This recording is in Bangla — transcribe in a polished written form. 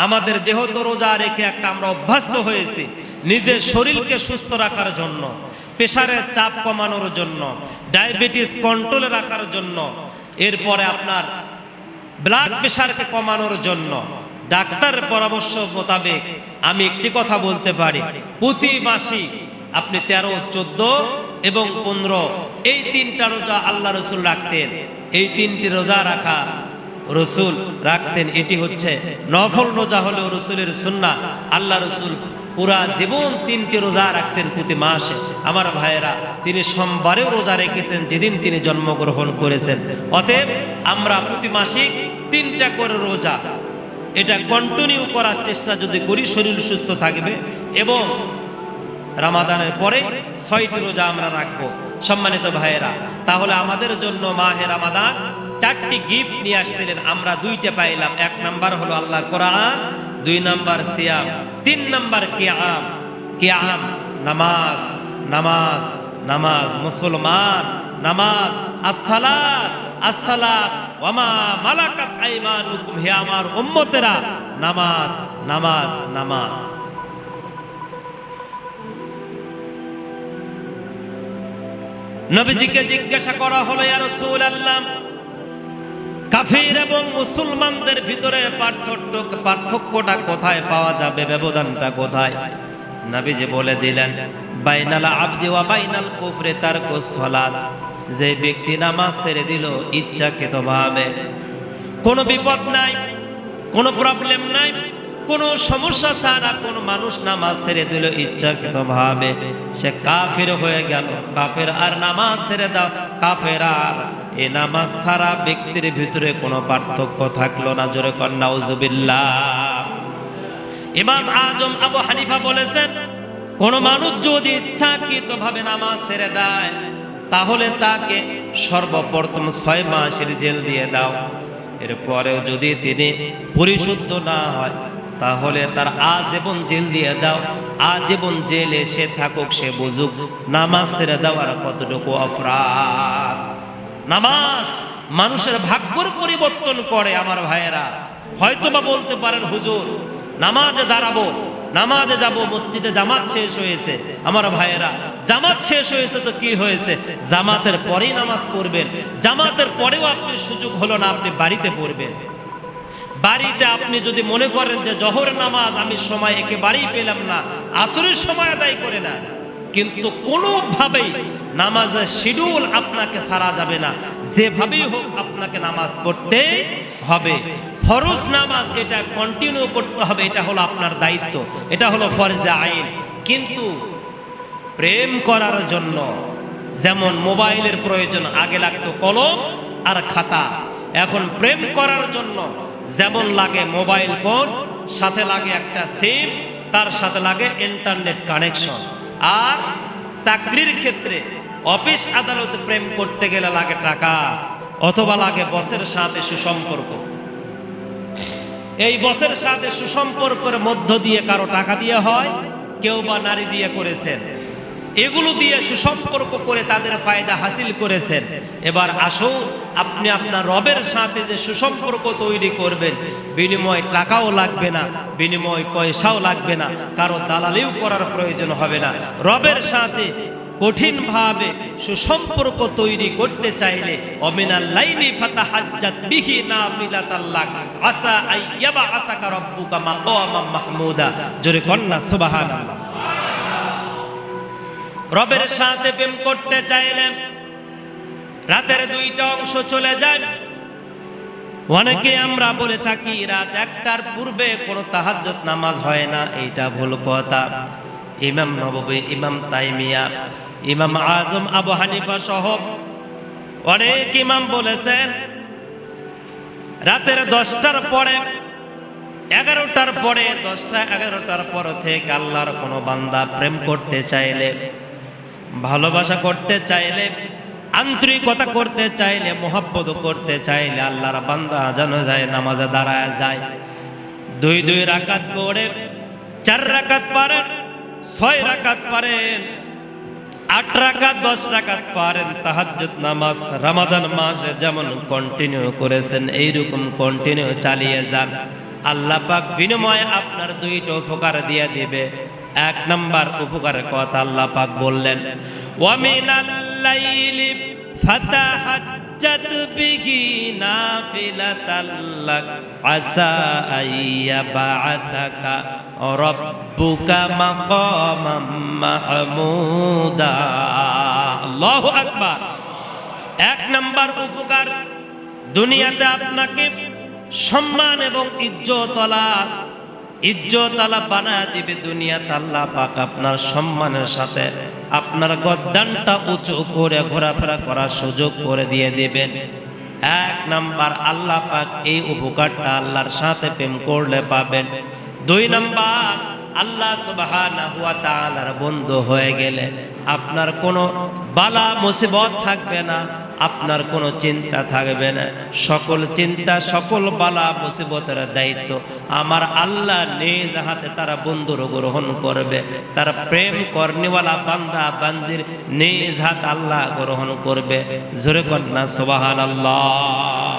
আমাদের যেহেতু রোজা রেখে একটা আমরা অভ্যস্ত হয়েছি নিজের শরীরকে সুস্থ রাখার জন্য, প্রেশারের চাপ কমানোর জন্য, ডায়াবেটিস কন্ট্রোলে রাখার জন্য, এরপরে আপনার ব্লাড প্রেশারকে কমানোর জন্য ডাক্তারের পরামর্শ মোতাবেক আমি একটি কথা বলতে পারি, প্রতি মাসে আপনি 13, 14 এবং 15 এই 3টা রোজা আল্লাহ রসুল রাখতেন। এই 3টি রোজা রাখা রসুল রাখতেন। এটি হচ্ছে নফল রোজা হলেও রসুলের সুন্নাহ। আল্লাহ রসুল পুরা জীবন 3টি রোজা রাখতেন প্রতি মাসে। আমার ভাইয়েরা, তিনি সোমবারেও রোজা রেখেছেন যেদিন তিনি জন্মগ্রহণ করেছেন। অতএব আমরা প্রতি মাসিক 3টা করে রোজা এটা কন্টিনিউ করার চেষ্টা যদি করি, শরীর সুস্থ থাকবে। এবং রমাদানের পরে 6টি রোজা আমরা রাখবো। সম্মানিত ভাইয়েরা, তাহলে আমাদের জন্য মাহে রমাদান 4টি গিফট নিয়ে আসছিলেন, আমরা 2টা পাইলাম। 1 নাম্বার হলো আল্লাহর কোরআন, 2 নাম্বার সিয়াম, 3 নাম্বার কিয়াম। কিয়াম নামাজ, নামাজ, নামাজ, মুসলমান নামাজ, আসসালাত, আসসালাত, ওয়ামা মালাকাত আইমানুকুম, হে আমার উম্মতেরা নামাজ, নামাজ, নামাজ। নবীজিকে জিজ্ঞাসা করা হলো, ইয়া রাসূলুল্লাহ, কাফির এবং মুসলমানদের ভিতরে পার্থক্যটা কোথায় পাওয়া যাবে, ব্যবধানটা কোথায়? নবীজি বলে দিলেন, বাইনাল আবদি ওয়া বাইনাল কুফরি তারকুস সালাত। যে ব্যক্তি নামাজ ছেড়ে দিল ইচ্ছাকৃতভাবে, কোনো বিপদ নাই, কোনো প্রবলেম নাই, কোনো সমস্যা ছাড়া কোনো মানুষ নামাজ ছেড়ে দিল ইচ্ছাকৃতভাবে, সে কাফির হয়ে গেল। কাফের আর নামাজ ছেড়ে দাও, কাফের আর এই নামাজ ছাড়া ব্যক্তির ভিতরে কোনো পার্থক্য থাকলো না। জোরে কর নাউজুবিল্লাহ। ইমাম আজম আবু হানিফা বলেছেন, কোন মানুষ যদি ইচ্ছাকৃতভাবে নামাজ ছেড়ে দেয় তাহলে তাকে সর্বপ্রথম 6 মাসের জেল দিয়ে দাও। এরপরেও যদি তিনি পরিশুদ্ধ না হয় তাহলে তার আজীবন জেল দিয়ে দাও। আজীবন জেলে সে থাকুক, সে বুঝুক নামাজ ছেড়ে দেওয়ার কতটুকু অপরাধ। নামাজ মানুষের ভাগ্যের পরিবর্তন করে। আমার ভাইয়েরা, হয়তোবা বলতে পারেন, হুজুর নামাজে দাঁড়াবো, নামাজে যাব, মসজিদে জামাত শেষ হয়েছে। আমার ভাইয়েরা, জামাত শেষ হয়েছে তো কি হয়েছে, জামাতের পরেই নামাজ পড়বেন। জামাতের পরেও আপনি সুযোগ হলো না, আপনি বাড়িতে পড়বেন। বাড়িতে আপনি যদি মনে করেন যে জোহর নামাজ আমি সময় একেবারেই পেলাম না, আসরের সময় আদায় করে না, কিন্তু কোনোভাবেই নামাজের শিডিউল আপনাকে ছাড়া যাবে না। যেভাবেই হোক আপনাকে নামাজ পড়তে হবে। ফরজ নামাজ এটা কন্টিনিউ করতে হবে, এটা হলো আপনার দায়িত্ব, এটা হলো ফরজে আইন। কিন্তু প্রেম করার জন্য যেমন মোবাইলের প্রয়োজন, আগে লাগতো কলম আর খাতা, এখন প্রেম করার জন্য যেমন লাগে মোবাইল ফোন, সাথে লাগে একটা সিম, তার সাথে লাগে ইন্টারনেট কানেকশন। আর চাকরির ক্ষেত্রে অফিস আদালতে প্রেম করতে গেলে লাগে টাকা, অথবা লাগে বসের সাথে সুসম্পর্ক। এই বসের সাথে সুসম্পর্কের মধ্য দিয়ে কারো টাকা দিয়ে হয়, কেউ বা নারী দিয়ে করেছেন। এগুলো দিয়ে সুসম্পর্ক করে তাদের ফায়দা হাসিল করেছেন। এবার আসুন, আপনি আপনার রবের সাথে যে সুসম্পর্ক তৈরি করবেন, বিনিময় টাকাও লাগবে না, বিনিময় পয়সাও লাগবে না, কারো দালালিও করার প্রয়োজন হবে না। রবের সাথে কঠিনভাবে সুসম্পর্ক তৈরি করতে চাইলে অমিনাল লাইলি ফাতাহাজ্জাত বিহি নাফিলাতাল্লাহ আসা আইয়াবাআতাকা রাব্বুকা মাকামাম মাহমুদা। জোরে কন্না সুবহানাল্লাহ। রবের সাথে প্রেম করতে চাইলে রাতের 2টা অংশ চলে যায়। অনেকে আমরা বলে থাকি রাত 1টার পূর্বে কোনো তাহাজ্জুদ নামাজ হয় না, এইটা ভুল কথা। ইমাম নববী, ইমাম তাইমিয়া, ইমাম আজম আবু হানিফা সহ অনেক ইমাম বলেছেন রাতের 10টার পরে, 11টার পরে, 10টা 11টার পর থেকে আল্লাহর কোনো বান্দা প্রেম করতে চাইলে, ভালোবাসা করতে চাইলে, আন্তরিকতা করতে চাইলে, মোহাব্বত করতে চাইলে আল্লাহর বান্দা যেন যায় নামাজে দাঁড়ায় যায়। 2 রাকাত করে, 4 রাকাত পারেন, 6 রাকাত পারেন, 8 রাকাত, 10 রাকাত পারেন। তাহাজ্জুদ নামাজ রমাদান মাসে যেমন কন্টিনিউ করেছেন এইরকম কন্টিনিউ চালিয়ে যান। আল্লাহ পাক বিনিময়ে আপনার দুইটা উপকার দিয়ে দিবে। এক নাম্বার উপকারের কথা আল্লাহ পাক বললেন, ওয়া মিনাল লাইলি ফাতাহাজ্জাত বিহি নাফিলাতাল লাক আসা আইয়াবাতাকা রাব্বুকা মাকামাম মাহমুদা। আল্লাহু আকবার। এক নাম্বার উপকার, দুনিয়াতে আপনাকে সম্মান এবং ইজ্জতওয়ালা বানায় দিবে। দুনিয়াতে আল্লাহ পাক আপনার সম্মানের সাথে আপনার গদ্দানটা উঁচু করে ঘোরাফেরা করার সুযোগ করে দিয়ে দিবেন। এক নাম্বার আল্লাহ পাক এই উপকারটা আল্লাহর সাথে প্রেম করলে পাবেন। দুই নাম্বার, আল্লাহ সুবহানাহু ওয়া তাআলার বন্ধু হয়ে গেলে আপনার কোনো বালা মুসিবত থাকবে না, আপনার কোনো চিন্তা থাকবে না। সকল চিন্তা, সকল বালা মুসিবতের দায়িত্ব আমার আল্লাহ নিজ হাতে তারা বন্ধুর গ্রহণ করবে। তারা প্রেম করনেওয়ালা বান্দা বান্দির নিজ হাত আল্লাহ গ্রহণ করবে। জোরে কন্যা সুবহানাল্লাহ।